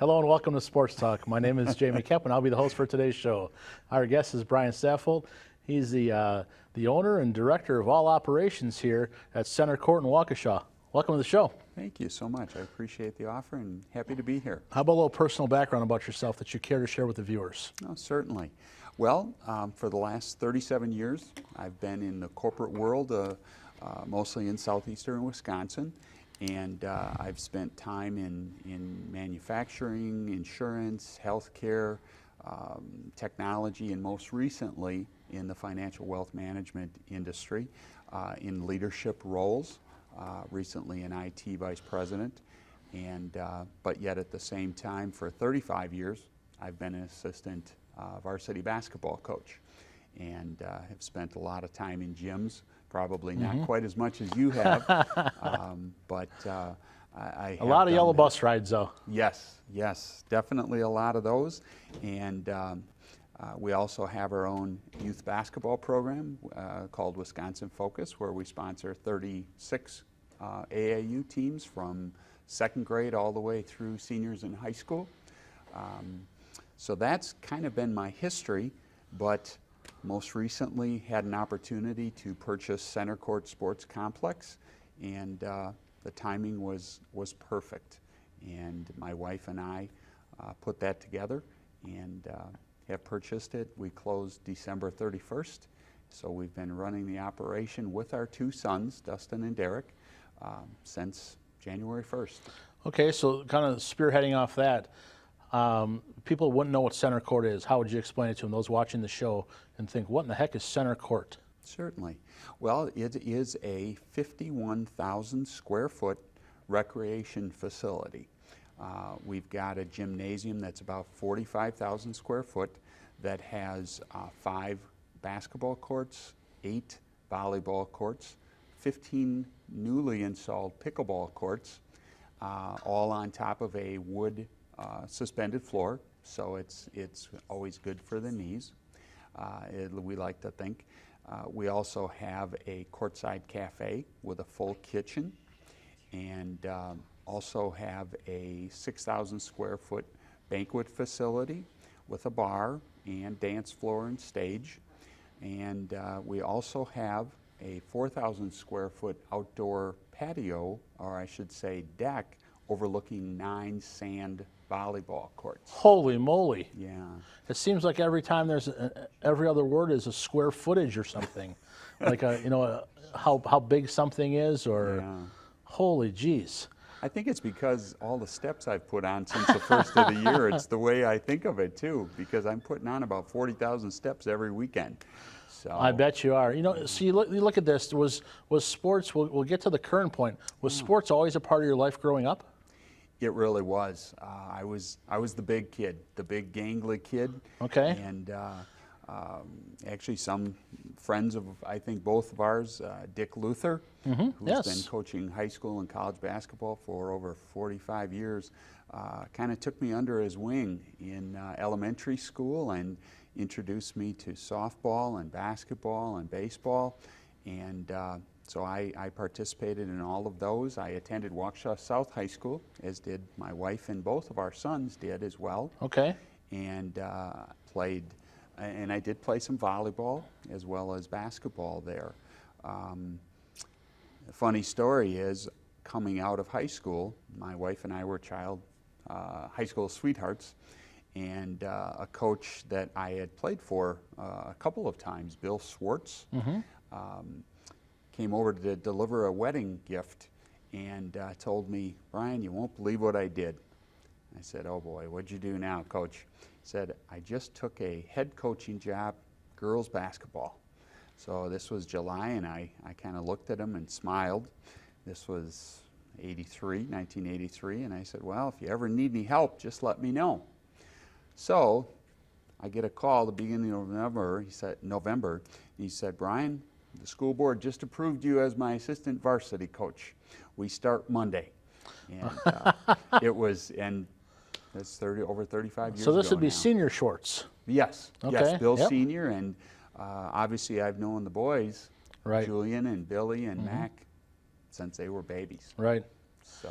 Hello and welcome to Sports Talk. My name is Jamie Kep and I'll be the host for today's show. Our guest is Brian Staffeldt. He's the owner and director of all operations here at Center Court in Waukesha. Welcome to the show. Thank you so much. I appreciate the offer and happy to be here. How about a little personal background about yourself that you care to share with the viewers? Oh, certainly. Well, for the last 37 years, I've been in the corporate world, mostly in southeastern Wisconsin. And I've spent time in manufacturing, insurance, healthcare, technology, and most recently in the financial wealth management industry in leadership roles, recently an IT vice president. And, but yet at the same time, for 35 years, I've been an assistant varsity basketball coach and have spent a lot of time in gyms. Probably not quite as much as you have, but I have a lot of yellow that. bus rides, though. Yes, definitely a lot of those. And we also have our own youth basketball program called Wisconsin Focus, where we sponsor 36 AAU teams from second grade all the way through seniors in high school. So that's kind of been my history, but most recently had an opportunity to purchase Center Court Sports Complex, and the timing was perfect. And my wife and I put that together and have purchased it. We closed December 31st, so we've been running the operation with our two sons, Dustin and Derek, since January 1st. Okay, so kind of spearheading off that, people wouldn't know what Center Court is. How would you explain it to them, those watching the show, and think, what in the heck is Center Court? Certainly. Well, it is a 51,000 square foot recreation facility. We've got a gymnasium that's about 45,000 square foot that has 5 basketball courts, 8 volleyball courts, 15 newly installed pickleball courts, all on top of a wood suspended floor, so it's always good for the knees, we like to think. We also have a courtside cafe with a full kitchen, and also have a 6,000 square foot banquet facility with a bar and dance floor and stage. And we also have a 4,000 square foot outdoor patio, or I should say deck, overlooking 9 sand volleyball courts. Holy moly. Yeah. It seems like every time there's every other word is a square footage or something. Like, how big something is, or Yeah. holy jeez. I think it's because all the steps I've put on since the first of the year. It's the way I think of it too, because I'm putting on about 40,000 steps every weekend. So I bet you are. So you look at this. Was sports? We'll get to the current point. Was sports always a part of your life growing up? It really was. I was the big kid, the big gangly kid. Okay. And actually, some friends of, I think, both of ours, Dick Luther, who's been coaching high school and college basketball for over 45 years, kind of took me under his wing in elementary school and introduced me to softball and basketball and baseball. And so I participated in all of those. I attended Waukesha South High School, as did my wife, and both of our sons did as well. Okay. And played, and I did play some volleyball as well as basketball there. The funny story is, coming out of high school, my wife and I were high school sweethearts, and a coach that I had played for a couple of times, Bill Swartz, came over to deliver a wedding gift and told me, "Brian, you won't believe what I did." I said, "Oh boy, what'd you do now, Coach?" He said, "I just took a head coaching job, girls basketball." So this was July, and I kind of looked at him and smiled. This was 1983, and I said, "Well, if you ever need any help, just let me know." So I get a call at the beginning of November. He said, "Brian, the school board just approved you as my assistant varsity coach. We start Monday." And that's over 35 years ago. So this would be now. Senior Schwartz. Yes, Okay. yes, Bill Yep. Senior, and obviously I've known the boys, Right. Julian and Billy and Mac, since they were babies. Right. So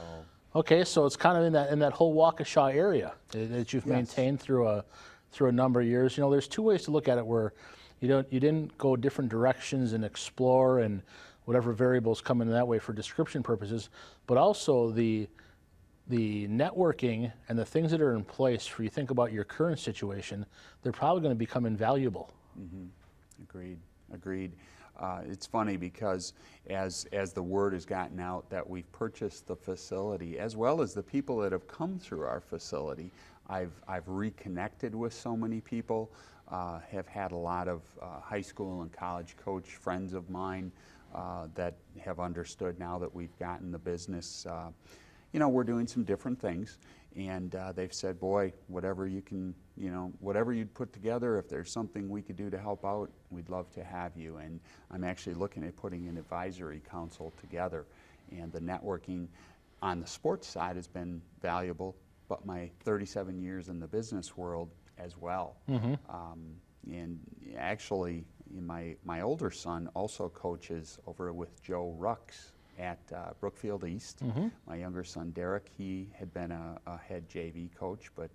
Okay, so it's kind of in that whole Waukesha area that you've Yes. maintained through a number of years. You know, there's two ways to look at it where you didn't go different directions and explore and whatever variables come in that way for description purposes, but also the networking and the things that are in place for you think about your current situation, they're probably going to become invaluable. Agreed. Agreed. It's funny because as the word has gotten out that we've purchased the facility, as well as the people that have come through our facility, I've reconnected with so many people. Have had a lot of high school and college coach friends of mine that have understood now that we've gotten the business. You know, we're doing some different things, and they've said, boy, whatever you can, you know, whatever you'd put together, if there's something we could do to help out, we'd love to have you. And I'm actually looking at putting an advisory council together, and the networking on the sports side has been valuable, but my 37 years in the business world as well. And actually, my older son also coaches over with Joe Rux at Brookfield East. My younger son, Derek, he had been a head JV coach, but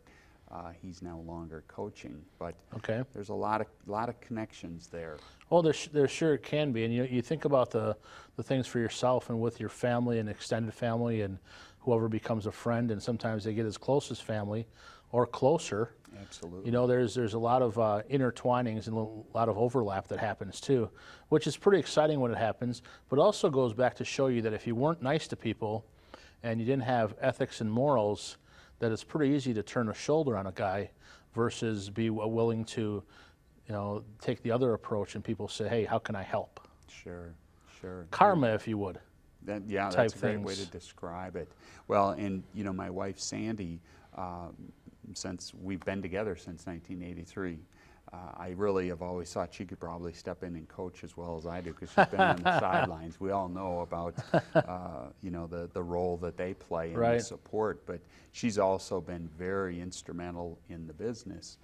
he's no longer coaching. But Okay. there's a lot of connections there. Well, there sure can be, and you think about the things for yourself and with your family and extended family and whoever becomes a friend, and sometimes they get as close as family or closer. Absolutely. You know, there's a lot of intertwinings and a lot of overlap that happens too, which is pretty exciting when it happens, but also goes back to show you that if you weren't nice to people and you didn't have ethics and morals, that it's pretty easy to turn a shoulder on a guy versus be willing to, you know, take the other approach and people say, hey, how can I help? Sure, sure. Karma, if you would. Yeah, type that's a great way to things. describe it. Well, and you know, my wife Sandy, since we've been together since 1983, I really have always thought she could probably step in and coach as well as I do because she's been on the sidelines. We all know about you know, the role that they play in Right. the support, but she's also been very instrumental in the business.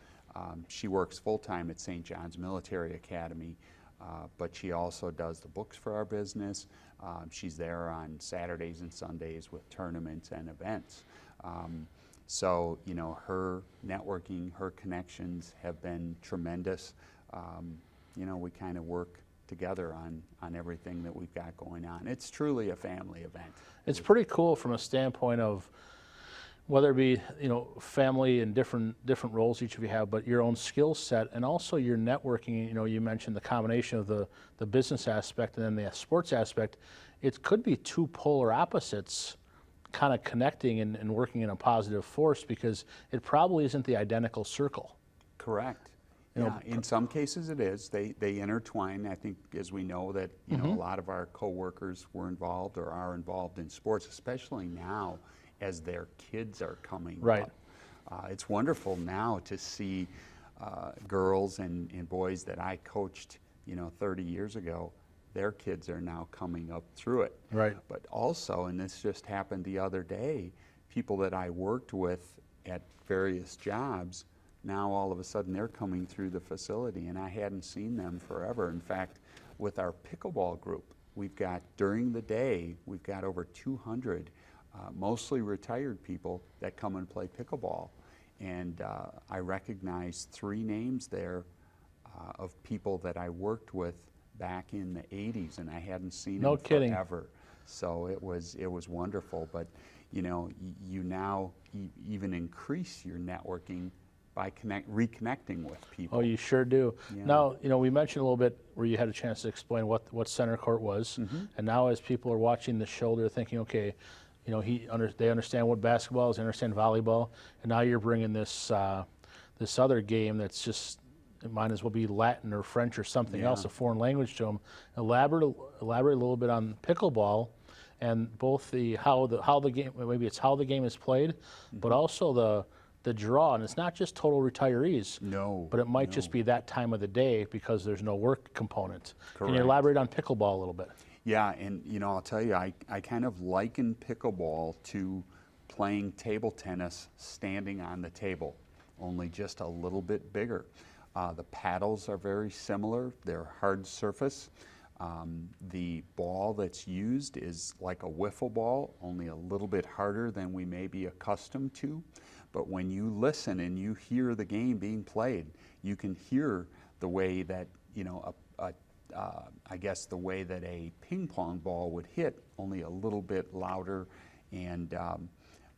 She works full-time at St. John's Military Academy, but she also does the books for our business. She's there on Saturdays and Sundays with tournaments and events. So, you know, her networking, her connections have been tremendous. You know, we kind of work together on everything that we've got going on. It's truly a family event. It's pretty cool from a standpoint of whether it be, you know, family and different roles each of you have, but your own skill set and also your networking. You know, you mentioned the combination of the business aspect and then the sports aspect. It could be two polar opposites kind of connecting and working in a positive force because it probably isn't the identical circle. Correct. You know, Yeah, in some cases it is. They intertwine. I think, as we know, that you know, a lot of our coworkers were involved or are involved in sports, especially now as their kids are coming Right. up. It's wonderful now to see girls and boys that I coached, you know, 30 years ago. Their kids are now coming up through it. Right. But also, and this just happened the other day, people that I worked with at various jobs, now all of a sudden they're coming through the facility, and I hadn't seen them forever. In fact, with our pickleball group, we've got, during the day, we've got over 200 mostly retired people that come and play pickleball. And I recognized 3 names there of people that I worked with back in the 80s, and I hadn't seen No them kidding. forever. So it was wonderful. But you know, you now even increase your networking by reconnecting with people. Oh, you sure do. Yeah. Now, you know, we mentioned a little bit where you had a chance to explain what center court was, and now as people are watching the show, they're thinking, okay, you know, they understand what basketball is, they understand volleyball, and now you're bringing this this other game that's just, it might as well be Latin or French or something Yeah. else, a foreign language to them. Elaborate a little bit on pickleball, and both how the game, maybe it's how the game is played, but also the draw, and it's not just total retirees. No, But it might no. just be that time of the day because there's no work component. Can you Correct. elaborate on pickleball a little bit? Yeah, and you know, I'll tell you, I kind of liken pickleball to playing table tennis standing on the table, only just a little bit bigger. The paddles are very similar. They're hard surface. The ball that's used is like a wiffle ball, only a little bit harder than we may be accustomed to. But when you listen and you hear the game being played, you can hear the way that, you know, I guess the way that a ping pong ball would hit, only a little bit louder and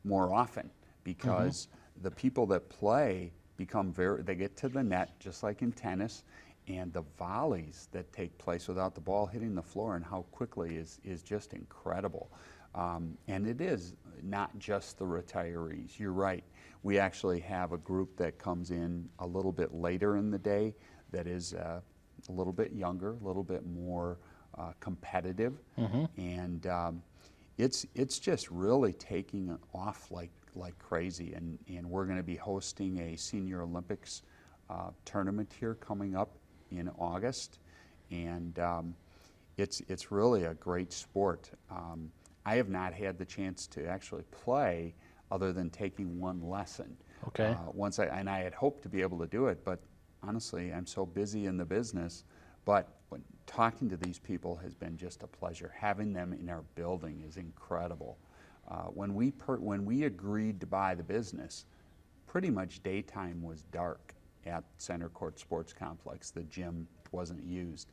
more often, because the people that play become they get to the net just like in tennis, and the volleys that take place without the ball hitting the floor and how quickly is just incredible. And it is not just the retirees. You're right. We actually have a group that comes in a little bit later in the day that is a little bit younger, a little bit more competitive, and it's just really taking off like crazy. And we're going to be hosting a Senior Olympics tournament here coming up in August, and it's really a great sport. I have not had the chance to actually play other than taking one lesson. Okay. And I had hoped to be able to do it, but honestly, I'm so busy in the business. But talking to these people has been just a pleasure. Having them in our building is incredible. When we agreed to buy the business, pretty much daytime was dark at Center Court Sports Complex. The gym wasn't used.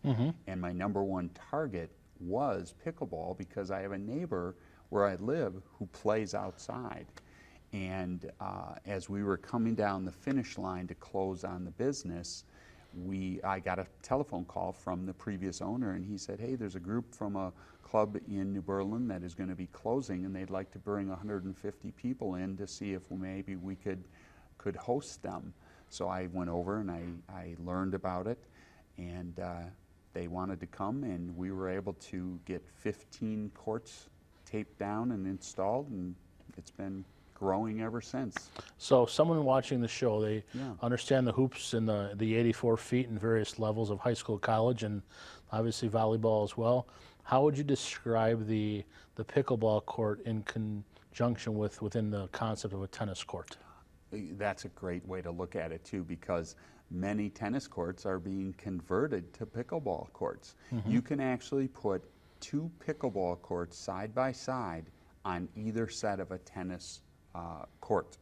And my number one target was pickleball, because I have a neighbor where I live who plays outside. And as we were coming down the finish line to close on the business, I got a telephone call from the previous owner, and he said, hey, there's a group from a club in New Berlin that is going to be closing, and they'd like to bring 150 people in to see if maybe we could host them. So I went over and I learned about it, and they wanted to come, and we were able to get 15 courts taped down and installed, and it's been growing ever since. So someone watching the show, they understand the hoops and the 84 feet and various levels of high school, college, and obviously volleyball as well. How would you describe the pickleball court in conjunction within the concept of a tennis court? That's a great way to look at it too, because many tennis courts are being converted to pickleball courts. You can actually put 2 pickleball courts side by side on either set of a tennis court.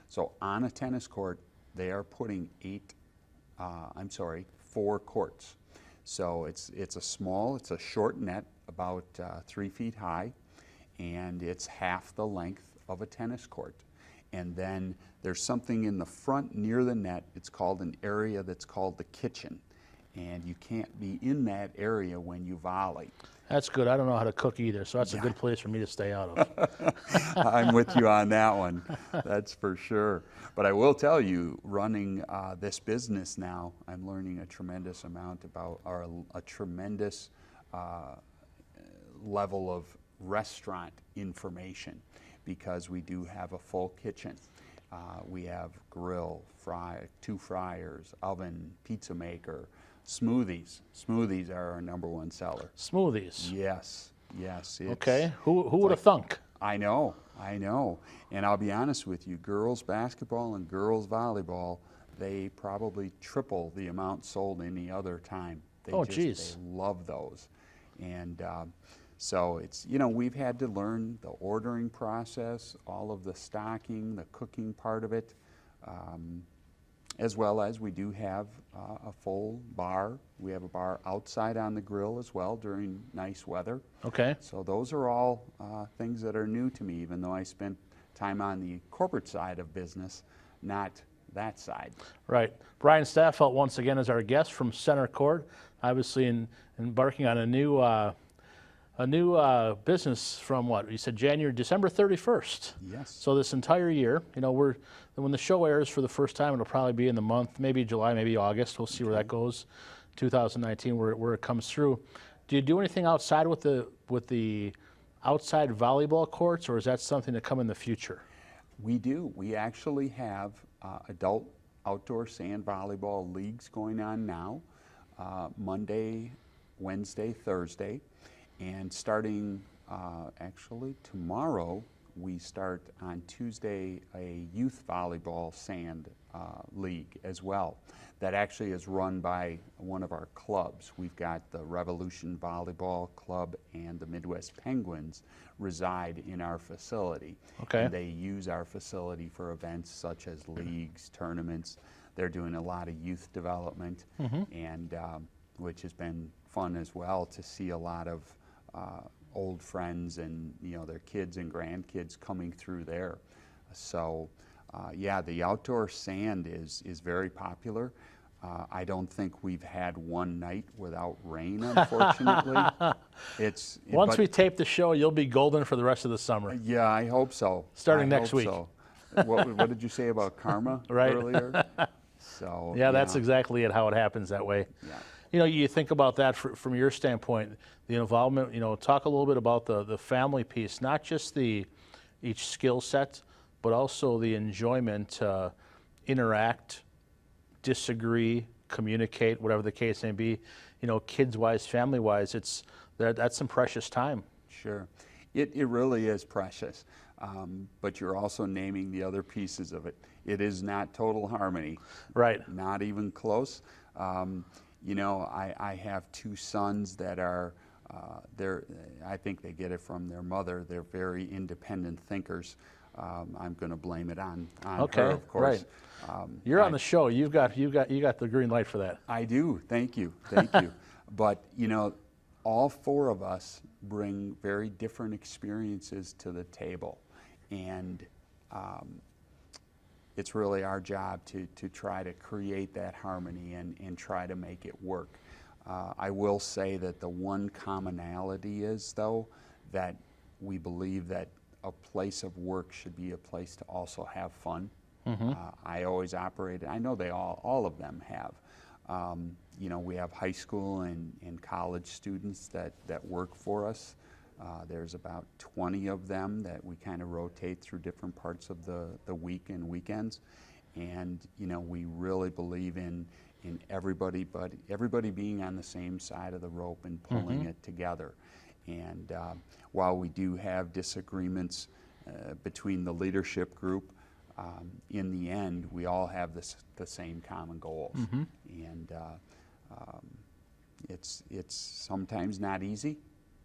So on a tennis court, they are putting 4 courts. So it's a short net, about 3 feet high, and it's half the length of a tennis court. And then there's something in the front near the net. It's called an area that's called the kitchen. And you can't be in that area when you volley. That's good. I don't know how to cook either, so that's a good place for me to stay out of. I'm with you on that one. That's for sure. But I will tell you, running this business now, I'm learning a tremendous amount about, or a tremendous level of restaurant information, because we do have a full kitchen. We have grill, 2 fryers, oven, pizza maker, smoothies. Smoothies are our number one seller. Smoothies. Yes. Okay. Who would have thunk? I know. And I'll be honest with you, girls basketball and girls volleyball, they probably triple the amount sold any other time. They They love those. And so it's, we've had to learn the ordering process, all of the stocking, the cooking part of it, as well as we do have a full bar. We have a bar outside on the grill as well during nice weather. Okay. So those are all things that are new to me, even though I spent time on the corporate side of business, not that side. Right. Brian Staffeldt once again is our guest from Center Court, obviously embarking on a new business from what? You said December 31st. Yes. So this entire year, when the show airs for the first time, it'll probably be in the month, maybe July, maybe August. We'll see where that goes, 2019, where it comes through. Do you do anything outside with the outside volleyball courts, or is that something to come in the future? We do. We actually have adult outdoor sand volleyball leagues going on now, Monday, Wednesday, Thursday. And starting actually tomorrow, we start on Tuesday a youth volleyball sand league as well. That actually is run by one of our clubs. We've got the Revolution Volleyball Club and the Midwest Penguins reside in our facility. Okay. And they use our facility for events such as leagues, tournaments. They're doing a lot of youth development, and which has been fun as well to see a lot of old friends and their kids and grandkids coming through there. So yeah, the outdoor sand is very popular. I don't think we've had one night without rain, unfortunately. Once we tape the show, you'll be golden for the rest of the summer. Yeah, I hope so. Starting I next hope week. So. What did you say about karma Right. earlier? So Yeah, that's exactly it, how it happens that way. Yeah. You think about that from your standpoint, the involvement, talk a little bit about the family piece, not just each skill set, but also the enjoyment to interact, disagree, communicate, whatever the case may be, kids-wise, family-wise, that's some precious time. Sure. It really is precious, but you're also naming the other pieces of it. It is not total harmony. Right. Not even close. I have two sons that are, I think they get it from their mother. They're very independent thinkers. I'm going to blame it on Okay, her, of course. right. You're on the show. You got the green light for that. I do. Thank you. Thank you. But all four of us bring very different experiences to the table, and it's really our job to try to create that harmony and try to make it work. I will say that the one commonality is, though, that we believe that a place of work should be a place to also have fun. I always operated, I know all of them have. We have high school and college students that work for us. There's about 20 of them that we kind of rotate through different parts of the week and weekends. And, we really believe in everybody being on the same side of the rope and pulling it together. And while we do have disagreements between the leadership group, in the end, we all have the same common goals. And it's sometimes not easy,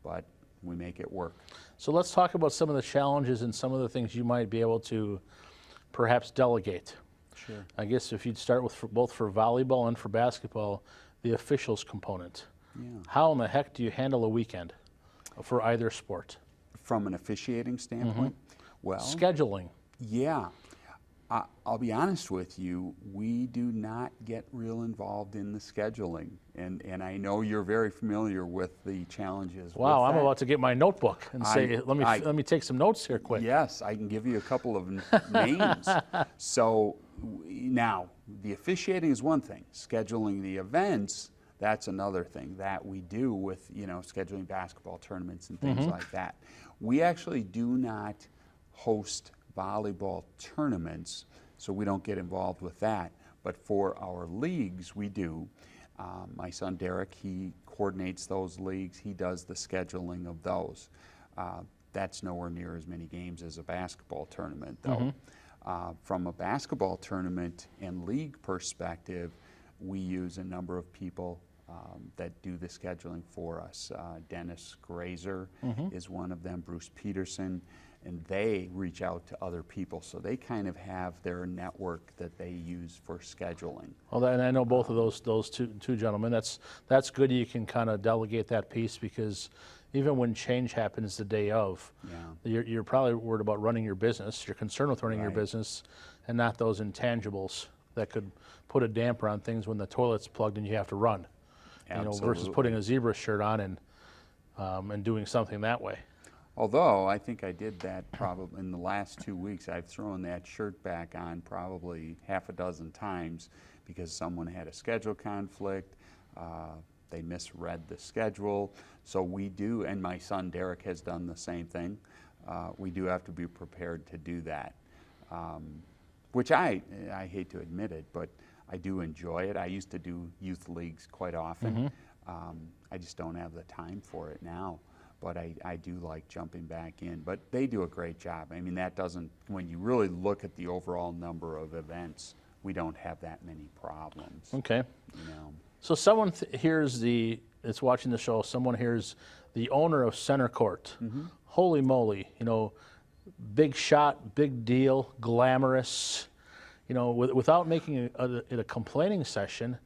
but we make it work. So let's talk about some of the challenges and some of the things you might be able to perhaps delegate. Sure. I guess if you'd start with both for volleyball and for basketball, the officials component. Yeah. How in the heck do you handle a weekend for either sport? From an officiating standpoint, well, Scheduling. yeah. I'll be honest with you, we do not get real involved in the scheduling. And I know you're very familiar with the challenges. Wow, with I'm that. about to get my notebook and say, let me take some notes here quick. Yes, I can give you a couple of names. So now, the officiating is one thing. Scheduling the events, that's another thing that we do with, scheduling basketball tournaments and things like that. We actually do not host volleyball tournaments, so we don't get involved with that. But for our leagues, we do. My son Derek, he coordinates those leagues. He does the scheduling of those. That's nowhere near as many games as a basketball tournament, though. From a basketball tournament and league perspective, we use a number of people that do the scheduling for us. Dennis Grazer is one of them, Bruce Peterson, and they reach out to other people. So they kind of have their network that they use for scheduling. Well, and I know both of those two gentlemen. That's good. You can kind of delegate that piece, because even when change happens the day of, you're probably worried about running your business. You're concerned with running your business, and not those intangibles that could put a damper on things when the toilet's plugged and you have to run. Versus putting a zebra shirt on and doing something that way. Although I think I did that probably in the last 2 weeks. I've thrown that shirt back on probably half a dozen times because someone had a schedule conflict. They misread the schedule. So we do, and my son Derek has done the same thing. We do have to be prepared to do that, which I hate to admit it, but I do enjoy it. I used to do youth leagues quite often. I just don't have the time for it now. but I do like jumping back in. But they do a great job. I mean, that doesn't, when you really look at the overall number of events, we don't have that many problems. Okay. You know. So someone hears that's watching the show, someone hears the owner of Center Court. Holy moly, big shot, big deal, glamorous. Without making it a complaining session,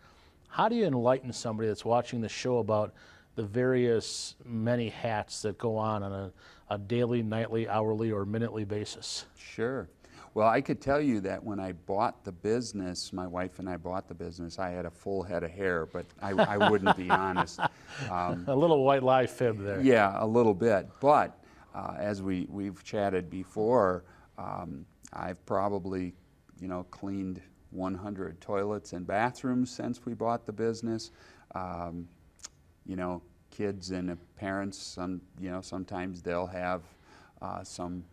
how do you enlighten somebody that's watching the show about the various many hats that go on a daily, nightly, hourly, or minutely basis? Sure. Well, I could tell you that when I bought the business, my wife and I bought the business, I had a full head of hair, but I wouldn't be honest. A little white lie fib there. Yeah, a little bit. But as we've chatted before, I've probably, cleaned 100 toilets and bathrooms since we bought the business. Kids and parents, sometimes they'll have some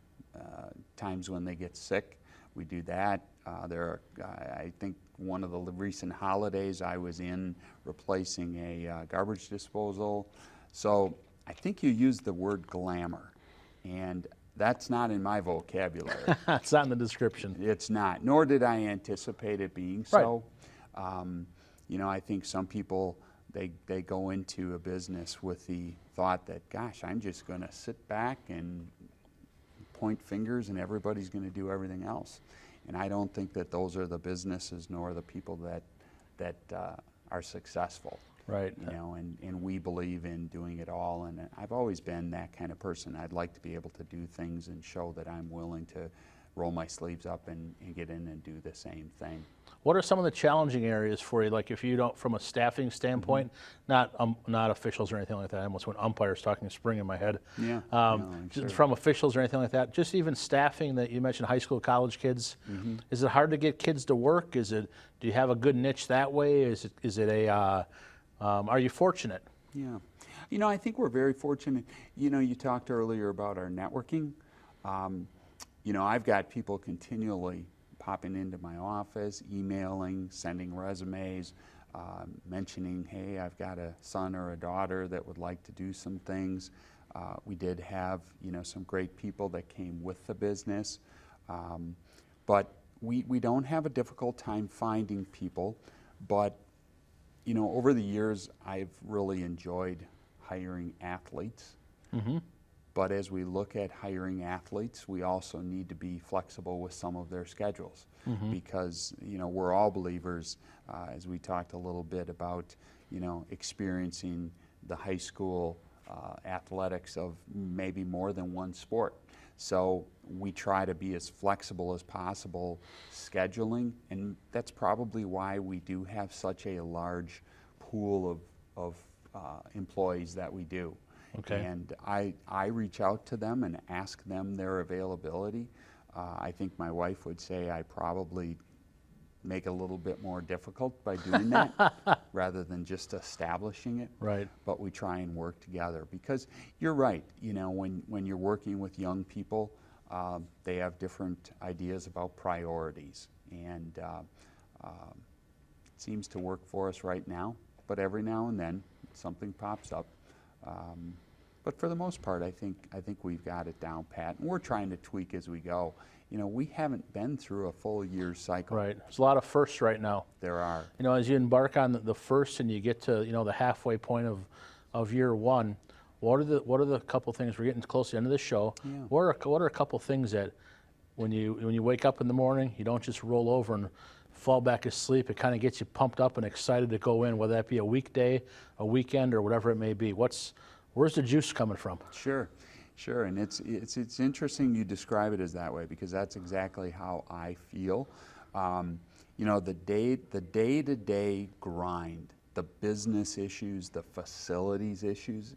times when they get sick. We do that. I think one of the recent holidays I was in replacing a garbage disposal. So I think you used the word glamour, and that's not in my vocabulary. It's not in the description. It's not, nor did I anticipate it being so. Right. I think some people, they go into a business with the thought that, gosh, I'm just going to sit back and point fingers and everybody's going to do everything else. And I don't think that those are the businesses nor the people that are successful. Right. And we believe in doing it all. And I've always been that kind of person. I'd like to be able to do things and show that I'm willing to roll my sleeves up and get in and do the same thing. What are some of the challenging areas for you? Like if you don't, from a staffing standpoint, not officials or anything like that. I almost went umpires talking spring in my head. Yeah. Just from officials or anything like that. Just even staffing that you mentioned, high school, college kids. Is it hard to get kids to work? Do you have a good niche that way? Are you fortunate? Yeah. I think we're very fortunate. You talked earlier about our networking. I've got people continually popping into my office, emailing, sending resumes, mentioning, hey, I've got a son or a daughter that would like to do some things. We did have, some great people that came with the business. But we don't have a difficult time finding people. But, over the years, I've really enjoyed hiring athletes. But as we look at hiring athletes, we also need to be flexible with some of their schedules because, we're all believers, as we talked a little bit about, experiencing the high school athletics of maybe more than one sport. So we try to be as flexible as possible scheduling, and that's probably why we do have such a large pool of employees that we do. Okay. And I reach out to them and ask them their availability. I think my wife would say I probably make it a little bit more difficult by doing that rather than just establishing it. Right. But we try and work together because you're right. When you're working with young people, they have different ideas about priorities. And it seems to work for us right now. But every now and then something pops up. But for the most part, I think we've got it down pat, and we're trying to tweak as we go. We haven't been through a full year's cycle. Right. There's a lot of firsts right now. There are. As you embark on the first and you get to the halfway point of year one, what are the couple things, we're getting close to the end of the show? Yeah. What are a couple things that when you wake up in the morning, you don't just roll over and fall back asleep? It kind of gets you pumped up and excited to go in, whether that be a weekday, a weekend, or whatever it may be. Where's the juice coming from? Sure, and it's interesting you describe it as that way because that's exactly how I feel. The day-to-day grind, the business issues, the facilities issues.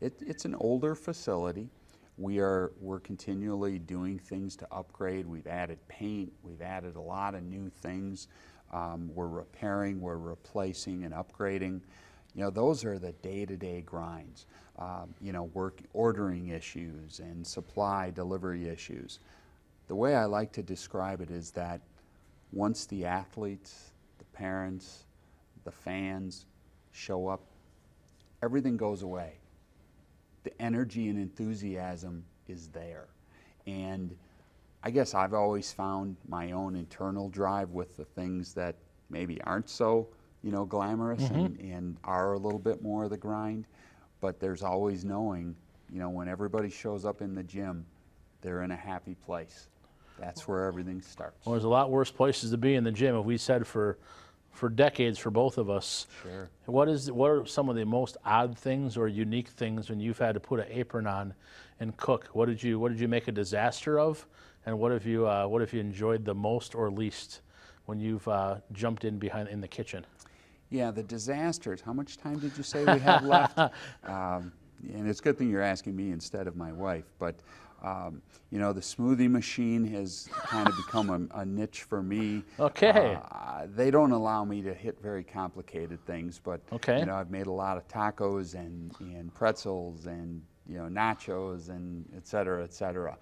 It's an older facility. We're continually doing things to upgrade. We've added paint. We've added a lot of new things. We're repairing. We're replacing and upgrading. Those are the day-to-day grinds. Ordering issues and supply delivery issues. The way I like to describe it is that once the athletes, the parents, the fans show up, everything goes away. the energy and enthusiasm is there. And I guess I've always found my own internal drive with the things that maybe aren't so, glamorous and are a little bit more of the grind. But there's always knowing, when everybody shows up in the gym, they're in a happy place. That's where everything starts. Well, there's a lot worse places to be in the gym, if we said for decades for both of us. Sure. What are some of the most odd things or unique things when you've had to put an apron on and cook? What did you make a disaster of, and what have you enjoyed the most or least when you've jumped in in the kitchen? Yeah, the disasters. How much time did you say we have left? And it's a good thing you're asking me instead of my wife. But the smoothie machine has kind of become a niche for me. Okay. They don't allow me to hit very complicated things, but okay. I've made a lot of tacos and pretzels and nachos and et cetera, et cetera.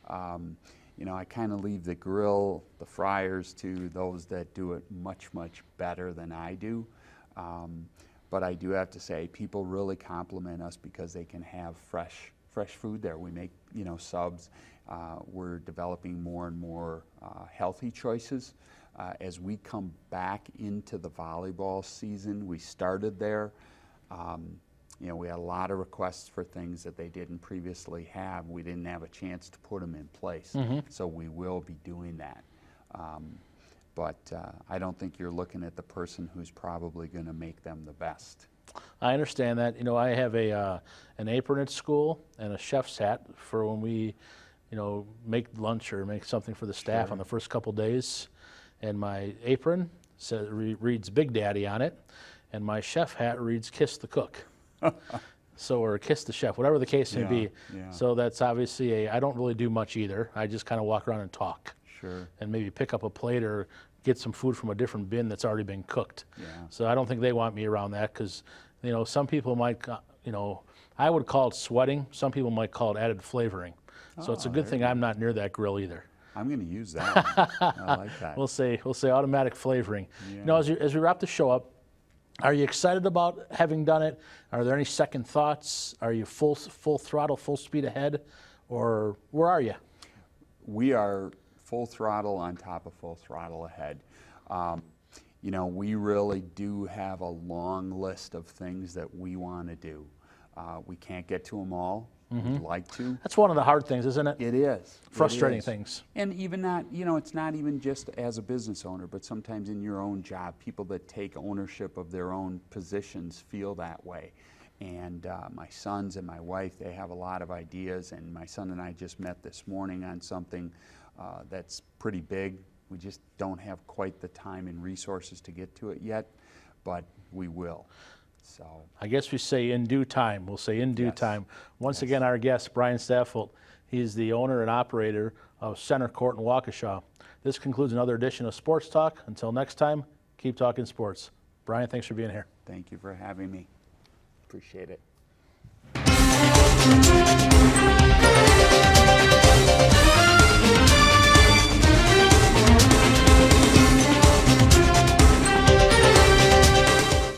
I kind of leave the grill, the fryers to those that do it much, much better than I do. But I do have to say, people really compliment us because they can have fresh food there. We make, subs. We're developing more and more healthy choices. As we come back into the volleyball season, we started there. We had a lot of requests for things that they didn't previously have. We didn't have a chance to put them in place. So we will be doing that. But I don't think you're looking at the person who's probably going to make them the best. I understand that. I have an apron at school and a chef's hat for when we, make lunch or make something for the staff Sure. on the first couple days. And my apron reads Big Daddy on it, and my chef hat reads Kiss the Cook. Or Kiss the Chef, whatever the case may be. Yeah. So that's obviously I don't really do much either. I just kind of walk around and talk. Sure. And maybe pick up a plate or get some food from a different bin that's already been cooked. Yeah. So I don't think they want me around that because, some people might, I would call it sweating. Some people might call it added flavoring. So it's a good thing I'm not near that grill either. I'm going to use that. I like that. We'll say automatic flavoring. Yeah. As we wrap the show up, are you excited about having done it? Are there any second thoughts? Are you full throttle, full speed ahead, or where are you? We are full throttle on top of full throttle ahead. We really do have a long list of things that we want to do. We can't get to them all. We'd like to. That's one of the hard things, isn't it? It is. Frustrating It is. things. And even not, it's not even just as a business owner, but sometimes in your own job, people that take ownership of their own positions feel that way. And my sons and my wife, they have a lot of ideas, and my son and I just met this morning on something that's pretty big. We just don't have quite the time and resources to get to it yet, but we will. So I guess we say in due time. We'll say in due Yes. time. Once again, our guest, Brian Staffeldt. He's the owner and operator of Center Court in Waukesha. This concludes another edition of Sports Talk. Until next time, keep talking sports. Brian, thanks for being here. thank you for having me. Appreciate it.